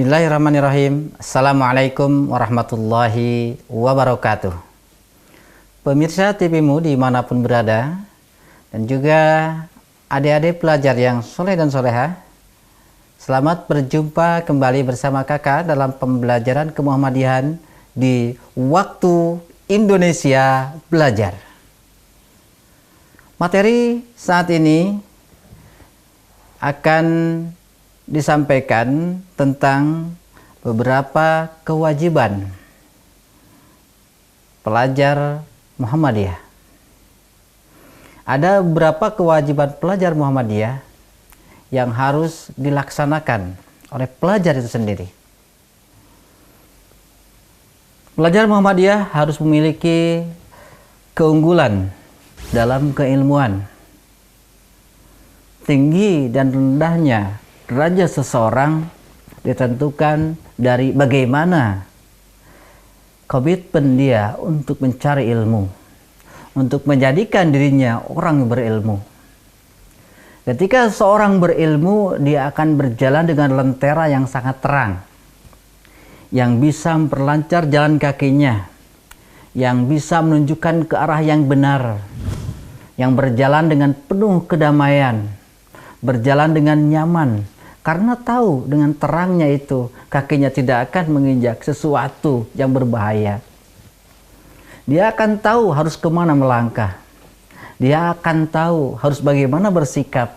Bismillahirrahmanirrahim. Assalamualaikum warahmatullahi wabarakatuh. Pemirsa TVMU dimanapun berada, dan juga adik-adik pelajar yang soleh dan soleha, selamat berjumpa kembali bersama kakak dalam pembelajaran kemuhammadiyahan di Waktu Indonesia Belajar. Materi saat ini akan disampaikan tentang beberapa kewajiban pelajar Muhammadiyah. Ada beberapa kewajiban pelajar Muhammadiyah yang harus dilaksanakan oleh pelajar itu sendiri. Pelajar Muhammadiyah harus memiliki keunggulan dalam keilmuan. Tinggi dan rendahnya derajat seseorang ditentukan dari bagaimana komitmen dia untuk mencari ilmu, untuk menjadikan dirinya orang yang berilmu. Ketika seorang berilmu, dia akan berjalan dengan lentera yang sangat terang, yang bisa memperlancar jalan kakinya, yang bisa menunjukkan ke arah yang benar, yang berjalan dengan penuh kedamaian, berjalan dengan nyaman, karena tahu dengan terangnya itu kakinya tidak akan menginjak sesuatu yang berbahaya. Dia akan tahu harus kemana melangkah. Dia akan tahu harus bagaimana bersikap.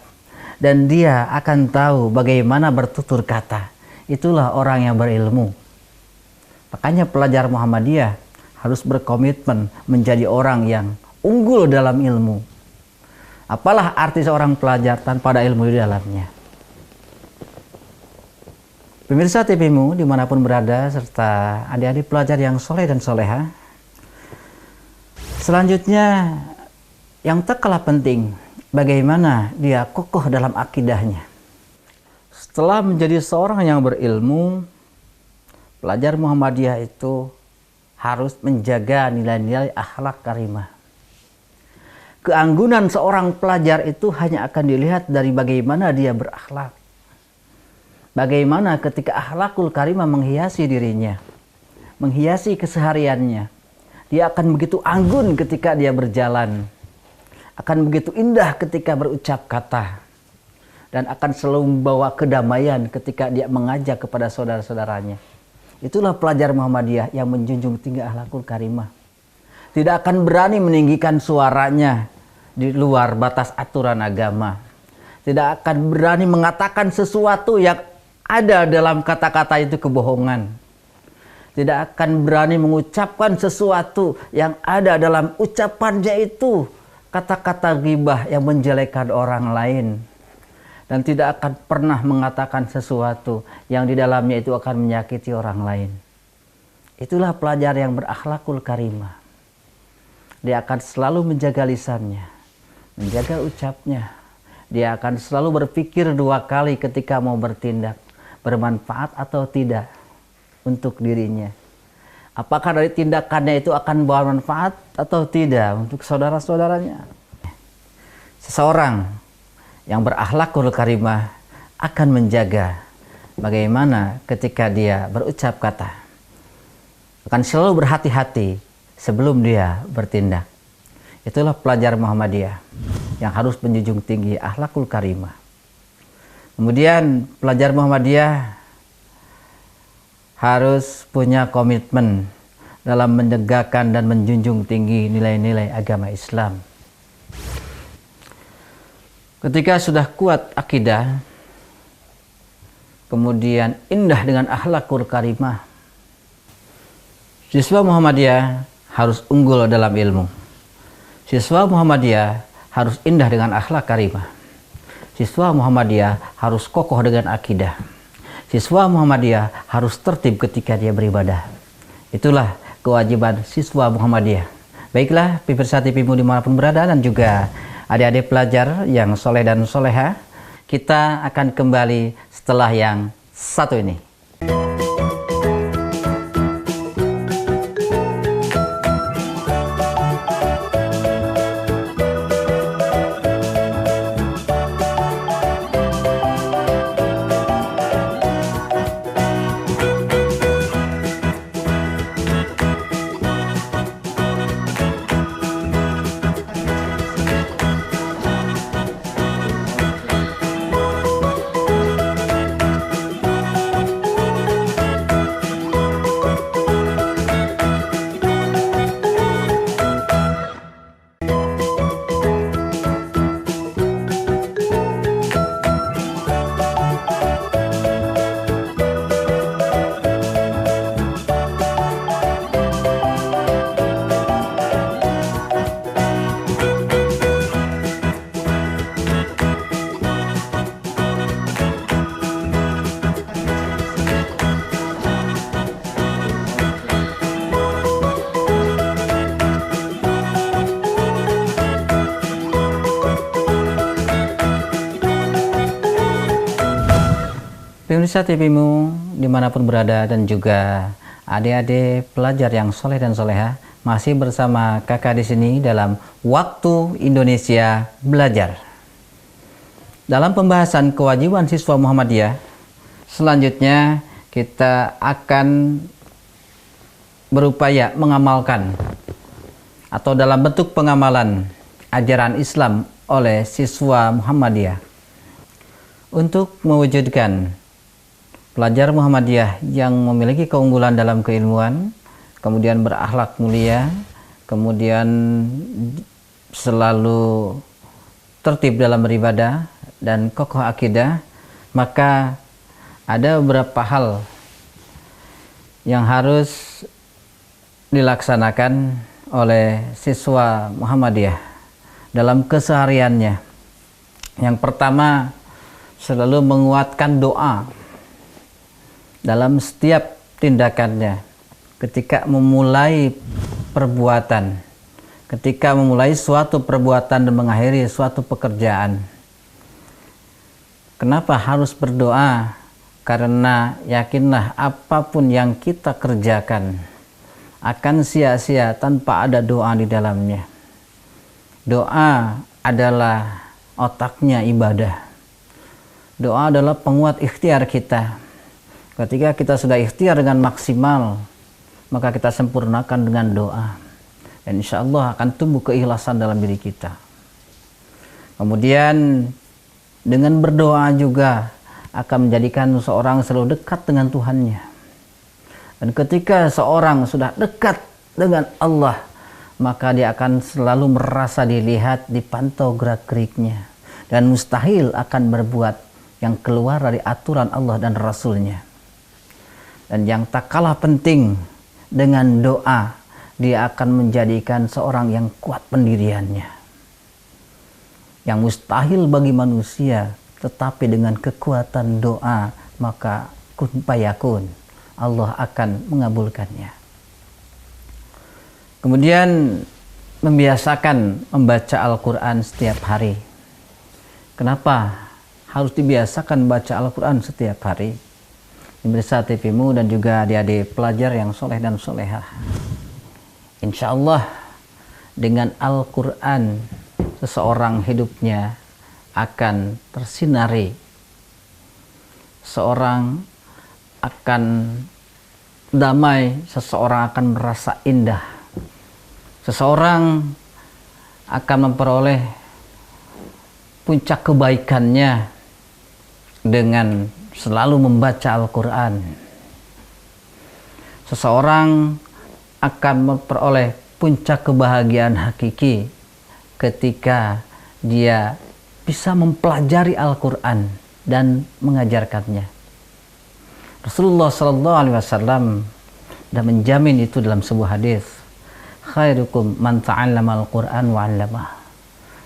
Dan dia akan tahu bagaimana bertutur kata. Itulah orang yang berilmu. Makanya pelajar Muhammadiyah harus berkomitmen menjadi orang yang unggul dalam ilmu. Apalah arti seorang pelajar tanpa ada ilmu di dalamnya. Pemirsa TVMU dimanapun berada, serta adik-adik pelajar yang soleh dan soleha, selanjutnya yang tak kalah penting, bagaimana dia kokoh dalam akidahnya. Setelah menjadi seorang yang berilmu, pelajar Muhammadiyah itu harus menjaga nilai-nilai akhlak karimah. Keanggunan seorang pelajar itu hanya akan dilihat dari bagaimana dia berakhlak. Bagaimana ketika akhlakul karimah menghiasi dirinya, menghiasi kesehariannya. Dia akan begitu anggun ketika dia berjalan, akan begitu indah ketika berucap kata, dan akan selalu membawa kedamaian ketika dia mengajak kepada saudara-saudaranya. Itulah pelajar Muhammadiyah yang menjunjung tinggi akhlakul karimah. Tidak akan berani meninggikan suaranya di luar batas aturan agama. Tidak akan berani mengatakan sesuatu yang ada dalam kata-kata itu kebohongan. Tidak akan berani mengucapkan sesuatu yang ada dalam ucapannya itu kata-kata ghibah yang menjelekkan orang lain. Dan tidak akan pernah mengatakan sesuatu yang di dalamnya itu akan menyakiti orang lain. Itulah pelajar yang berakhlakul karimah. Dia akan selalu menjaga lisannya, menjaga ucapnya. Dia akan selalu berpikir dua kali ketika mau bertindak, bermanfaat atau tidak untuk dirinya. Apakah dari tindakannya itu akan bawa manfaat atau tidak untuk saudara-saudaranya. Seseorang yang berakhlakul karimah akan menjaga bagaimana ketika dia berucap kata. Akan selalu berhati-hati sebelum dia bertindak. Itulah pelajar Muhammadiyah yang harus menjunjung tinggi akhlakul karimah. Kemudian pelajar Muhammadiyah harus punya komitmen dalam menegakkan dan menjunjung tinggi nilai-nilai agama Islam. Ketika sudah kuat akidah, kemudian indah dengan akhlakul karimah, siswa Muhammadiyah harus unggul dalam ilmu. Siswa Muhammadiyah harus indah dengan akhlak karimah. Siswa Muhammadiyah harus kokoh dengan akidah. Siswa Muhammadiyah harus tertib ketika dia beribadah. Itulah kewajiban siswa Muhammadiyah. Baiklah, pemirsa TVMU dimanapun berada, dan juga adik-adik pelajar yang soleh dan soleha, kita akan kembali setelah yang satu ini. Pemirsa TVmu dimanapun berada dan juga adik-adik pelajar yang soleh dan soleha, masih bersama kakak di sini dalam Waktu Indonesia Belajar. Dalam pembahasan kewajiban siswa Muhammadiyah, selanjutnya kita akan berupaya mengamalkan atau dalam bentuk pengamalan ajaran Islam oleh siswa Muhammadiyah untuk mewujudkan pelajar Muhammadiyah yang memiliki keunggulan dalam keilmuan, kemudian berakhlak mulia, kemudian selalu tertib dalam beribadah dan kokoh akidah. Maka ada beberapa hal yang harus dilaksanakan oleh siswa Muhammadiyah dalam kesehariannya. Yang pertama, selalu menguatkan doa dalam setiap tindakannya, ketika memulai perbuatan, ketika memulai suatu perbuatan dan mengakhiri suatu pekerjaan. Kenapa harus berdoa? Karena yakinlah apapun yang kita kerjakan akan sia-sia tanpa ada doa di dalamnya. Doa adalah otaknya ibadah. Doa adalah penguat ikhtiar kita. Ketika kita sudah ikhtiar dengan maksimal, maka kita sempurnakan dengan doa. Dan insya Allah akan tumbuh keikhlasan dalam diri kita. Kemudian dengan berdoa juga akan menjadikan seorang selalu dekat dengan Tuhannya. Dan ketika seorang sudah dekat dengan Allah, maka dia akan selalu merasa dilihat, dipantau gerak-geriknya. Dan mustahil akan berbuat yang keluar dari aturan Allah dan Rasulnya. Dan yang tak kalah penting, dengan doa dia akan menjadikan seorang yang kuat pendiriannya. Yang mustahil bagi manusia, tetapi dengan kekuatan doa maka kun fayakun, Allah akan mengabulkannya. Kemudian membiasakan membaca Al-Quran setiap hari. Kenapa harus dibiasakan membaca Al-Quran setiap hari? Pemirsa TVmu dan juga adik-adik pelajar yang soleh dan solehah. Insya Allah dengan Al-Quran seseorang hidupnya akan tersinari. Seorang akan damai, seseorang akan merasa indah. Seseorang akan memperoleh puncak kebaikannya dengan selalu membaca Al-Quran. Seseorang akan memperoleh puncak kebahagiaan hakiki ketika dia bisa mempelajari Al-Quran dan mengajarkannya. Rasulullah SAW sudah menjamin itu dalam sebuah hadis. Khairukum man ta'allama al-Quran wa 'allamah.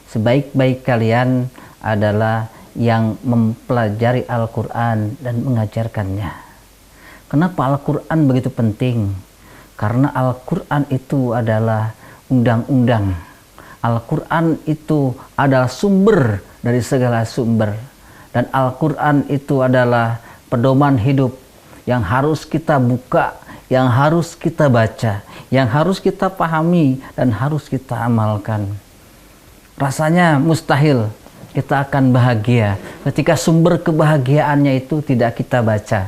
Sebaik-baik kalian adalah yang mempelajari Al-Quran dan mengajarkannya. Kenapa Al-Quran begitu penting? Karena Al-Quran itu adalah undang-undang. Al-Quran itu adalah sumber dari segala sumber. Dan Al-Quran itu adalah pedoman hidup yang harus kita buka, yang harus kita baca, yang harus kita pahami, dan harus kita amalkan. Rasanya mustahil kita akan bahagia ketika sumber kebahagiaannya itu tidak kita baca.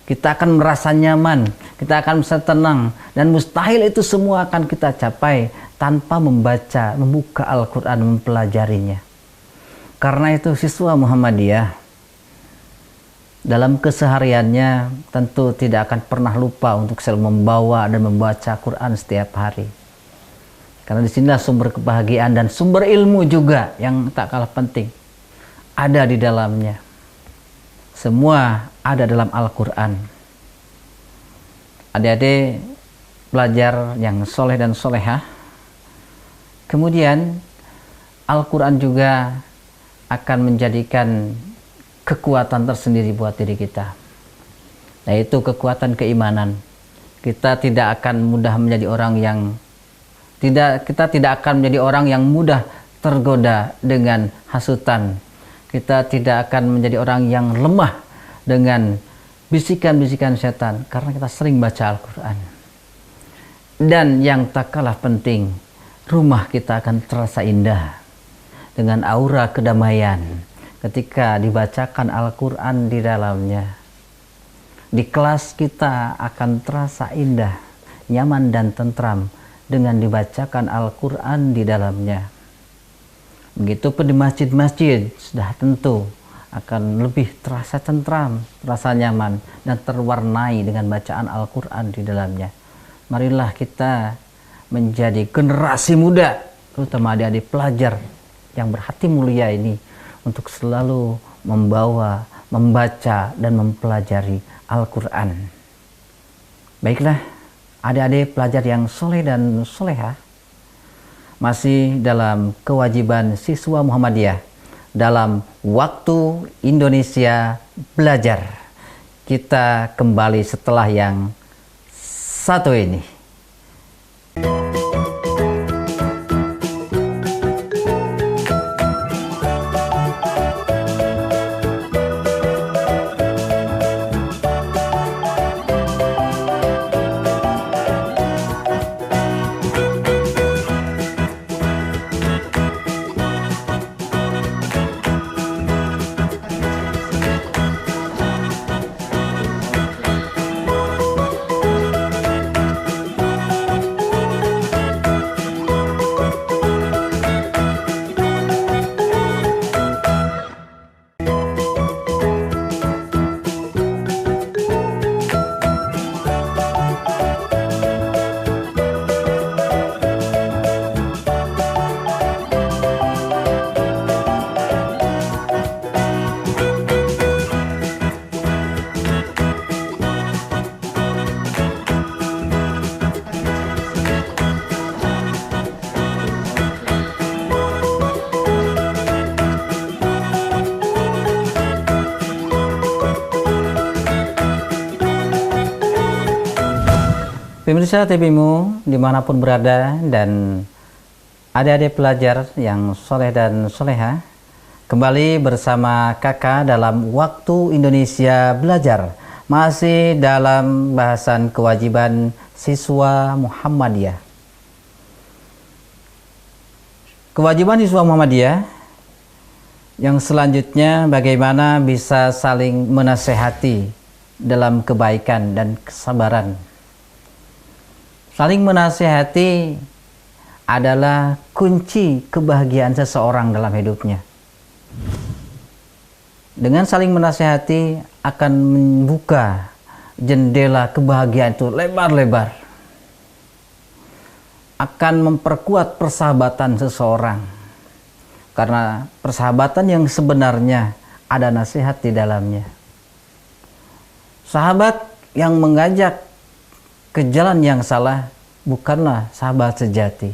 Kita akan merasa nyaman, kita akan bisa tenang, dan mustahil itu semua akan kita capai tanpa membaca, membuka Al-Quran, mempelajarinya. Karena itu siswa Muhammadiyah dalam kesehariannya tentu tidak akan pernah lupa untuk selalu membawa dan membaca Quran setiap hari. Karena disinilah sumber kebahagiaan dan sumber ilmu juga yang tak kalah penting ada di dalamnya. Semua ada dalam Al-Quran. Adik-adik pelajar yang soleh dan solehah, kemudian Al-Quran juga akan menjadikan kekuatan tersendiri buat diri kita, yaitu kekuatan keimanan. Kita tidak akan mudah menjadi orang yang kita tidak akan menjadi orang yang mudah tergoda dengan hasutan. Kita tidak akan menjadi orang yang lemah dengan bisikan-bisikan setan karena kita sering baca Al-Quran. Dan yang tak kalah penting, rumah kita akan terasa indah dengan aura kedamaian ketika dibacakan Al-Quran di dalamnya. Di kelas kita akan terasa indah, nyaman dan tentram dengan dibacakan Al-Quran di dalamnya. Begitupun di masjid-masjid, sudah tentu akan lebih terasa tentram, terasa nyaman, dan terwarnai dengan bacaan Al-Quran di dalamnya. Marilah kita menjadi generasi muda, terutama adik-adik pelajar yang berhati mulia ini, untuk selalu membawa, membaca, dan mempelajari Al-Quran. Baiklah, adik-adik pelajar yang soleh dan soleha, masih dalam kewajiban siswa Muhammadiyah dalam waktu Indonesia belajar. Kita kembali setelah yang satu ini. Pemirsa TVmu dimanapun berada dan adik-adik pelajar yang soleh dan soleha, kembali bersama kakak dalam waktu Indonesia belajar, masih dalam bahasan kewajiban siswa Muhammadiyah. Kewajiban siswa Muhammadiyah yang selanjutnya bagaimana bisa saling menasehati dalam kebaikan dan kesabaran. Saling menasihati adalah kunci kebahagiaan seseorang dalam hidupnya. Dengan saling menasihati akan membuka jendela kebahagiaan itu lebar-lebar. Akan memperkuat persahabatan seseorang. Karena persahabatan yang sebenarnya ada nasihat di dalamnya. Sahabat yang mengajak ke jalan yang salah bukanlah sahabat sejati,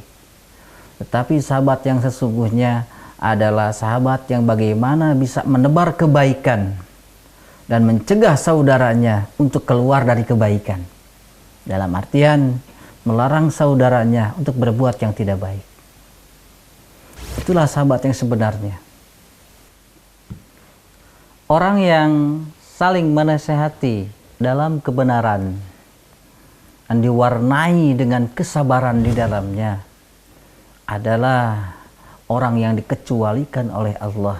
tetapi sahabat yang sesungguhnya adalah sahabat yang bagaimana bisa menebar kebaikan dan mencegah saudaranya untuk keluar dari kebaikan, dalam artian melarang saudaranya untuk berbuat yang tidak baik. Itulah sahabat yang sebenarnya. Orang yang saling menasehati dalam kebenaran dan diwarnai dengan kesabaran di dalamnya adalah orang yang dikecualikan oleh Allah.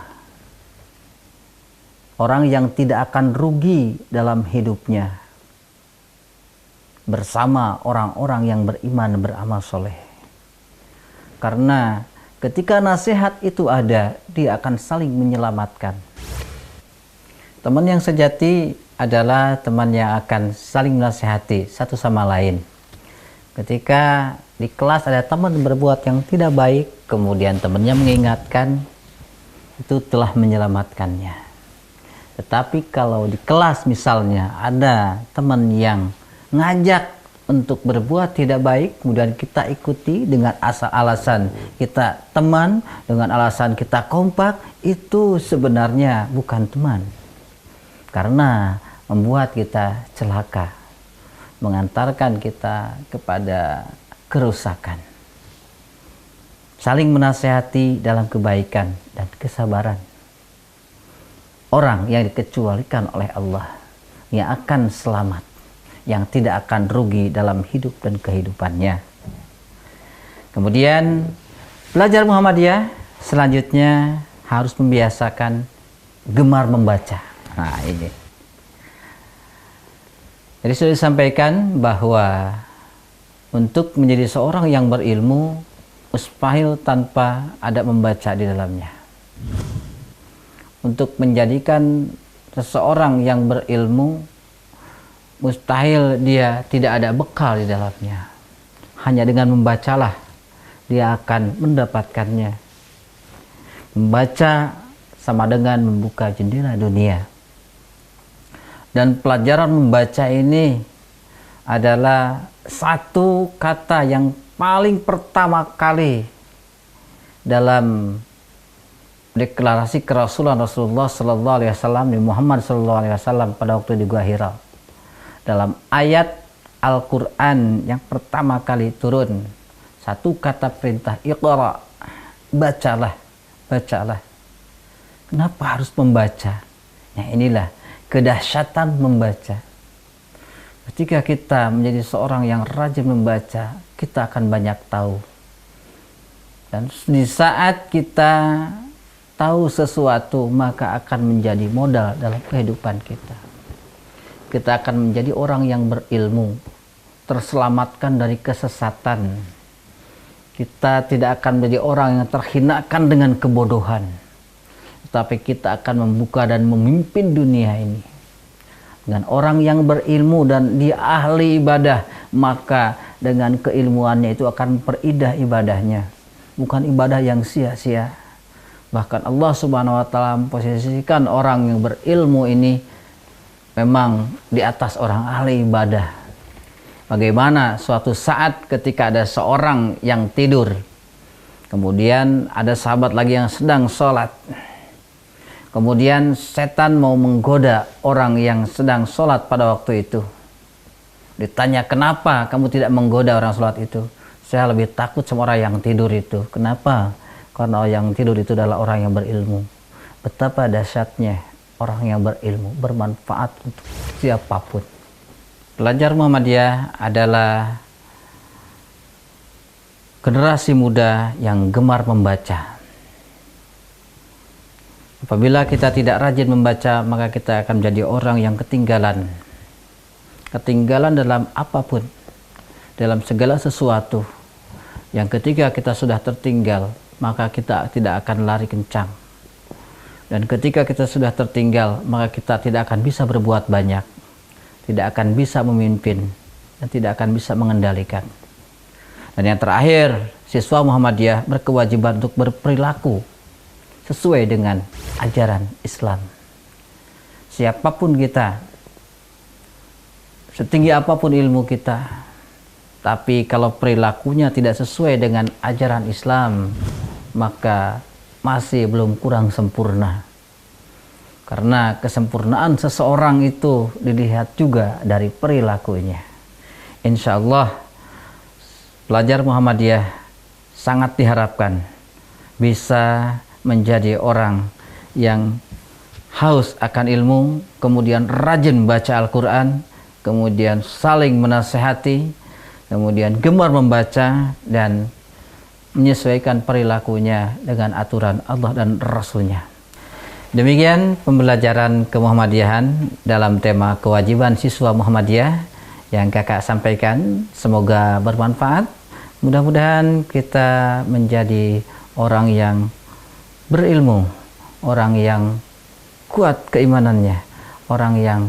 Orang yang tidak akan rugi dalam hidupnya bersama orang-orang yang beriman, beramal soleh. Karena ketika nasihat itu ada, dia akan saling menyelamatkan. Teman yang sejati adalah teman yang akan saling menasihati satu sama lain. Ketika di kelas ada teman berbuat yang tidak baik, kemudian temannya mengingatkan, itu telah menyelamatkannya. Tetapi kalau di kelas misalnya ada teman yang ngajak untuk berbuat tidak baik, kemudian kita ikuti dengan alasan kita teman, dengan alasan kita kompak, itu sebenarnya bukan teman. Karena membuat kita celaka, mengantarkan kita kepada kerusakan. Saling menasehati dalam kebaikan dan kesabaran. orang yang dikecualikan oleh Allah, yang akan selamat, yang tidak akan rugi dalam hidup dan kehidupannya. Kemudian pelajar Muhammadiyah selanjutnya harus membiasakan gemar membaca. Nah ini. Jadi sudah disampaikan bahwa untuk menjadi seorang yang berilmu mustahil tanpa ada membaca di dalamnya. Untuk menjadikan seseorang yang berilmu mustahil dia tidak ada bekal di dalamnya. Hanya dengan membacalah dia akan mendapatkannya. Membaca sama dengan membuka jendela dunia. Dan pelajaran membaca ini adalah satu kata yang paling pertama kali dalam deklarasi kerasulan Rasulullah Sallallahu Alaihi Wasallam di Muhammad Sallallahu Alaihi Wasallam pada waktu di Gua Hira. Dalam ayat Al-Quran yang pertama kali turun, satu kata perintah, Iqra, bacalah, bacalah. Kenapa harus membaca? Nah inilah kedahsyatan membaca. Ketika kita menjadi seorang yang rajin membaca, kita akan banyak tahu. Dan di saat kita tahu sesuatu, maka akan menjadi modal dalam kehidupan kita. Kita akan menjadi orang yang berilmu, terselamatkan dari kesesatan. Kita tidak akan menjadi orang yang terhinakan dengan kebodohan, tetapi kita akan membuka dan memimpin dunia ini. Dengan orang yang berilmu dan dia ahli ibadah, maka dengan keilmuannya itu akan memperindah ibadahnya. Bukan ibadah yang sia-sia. Bahkan Allah Subhanahu wa Ta'ala memposisikan orang yang berilmu ini memang di atas orang ahli ibadah. Bagaimana suatu saat ketika ada seorang yang tidur, kemudian ada sahabat lagi yang sedang sholat, kemudian setan mau menggoda orang yang sedang sholat pada waktu itu. Ditanya, kenapa kamu tidak menggoda orang sholat itu? Saya lebih takut sama orang yang tidur itu. Kenapa? Karena orang yang tidur itu adalah orang yang berilmu. Betapa dahsyatnya orang yang berilmu, bermanfaat untuk siapapun. Pelajar Muhammadiyah adalah generasi muda yang gemar membaca. Apabila kita tidak rajin membaca, maka kita akan menjadi orang yang ketinggalan. Ketinggalan dalam apapun, dalam segala sesuatu. Yang ketika kita sudah tertinggal, maka kita tidak akan lari kencang. Dan ketika kita sudah tertinggal, maka kita tidak akan bisa berbuat banyak, tidak akan bisa memimpin, dan tidak akan bisa mengendalikan. Dan yang terakhir, siswa Muhammadiyah berkewajiban untuk berperilaku sesuai dengan ajaran Islam. Siapapun kita, setinggi apapun ilmu kita, tapi kalau perilakunya tidak sesuai dengan ajaran Islam, maka masih belum kurang sempurna. Karena kesempurnaan seseorang itu dilihat juga dari perilakunya. Insya Allah, pelajar Muhammadiyah sangat diharapkan bisa menjadi orang yang haus akan ilmu, kemudian rajin baca Al-Quran, kemudian saling menasehati, kemudian gemar membaca dan menyesuaikan perilakunya dengan aturan Allah dan Rasulnya. Demikian pembelajaran kemuhammadiyahan dalam tema kewajiban siswa Muhammadiyah yang kakak sampaikan. Semoga bermanfaat. Mudah-mudahan kita menjadi orang yang berilmu, orang yang kuat keimanannya, orang yang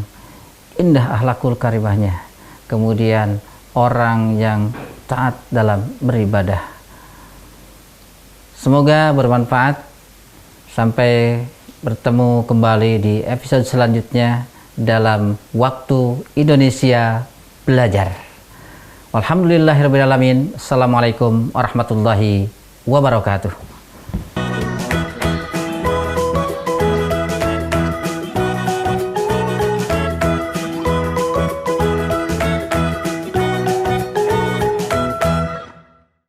indah akhlakul karimahnya, kemudian orang yang taat dalam beribadah. Semoga bermanfaat. Sampai bertemu kembali di episode selanjutnya dalam Waktu Indonesia Belajar. Alhamdulillahirrahmanirrahim. Assalamualaikum warahmatullahi wabarakatuh.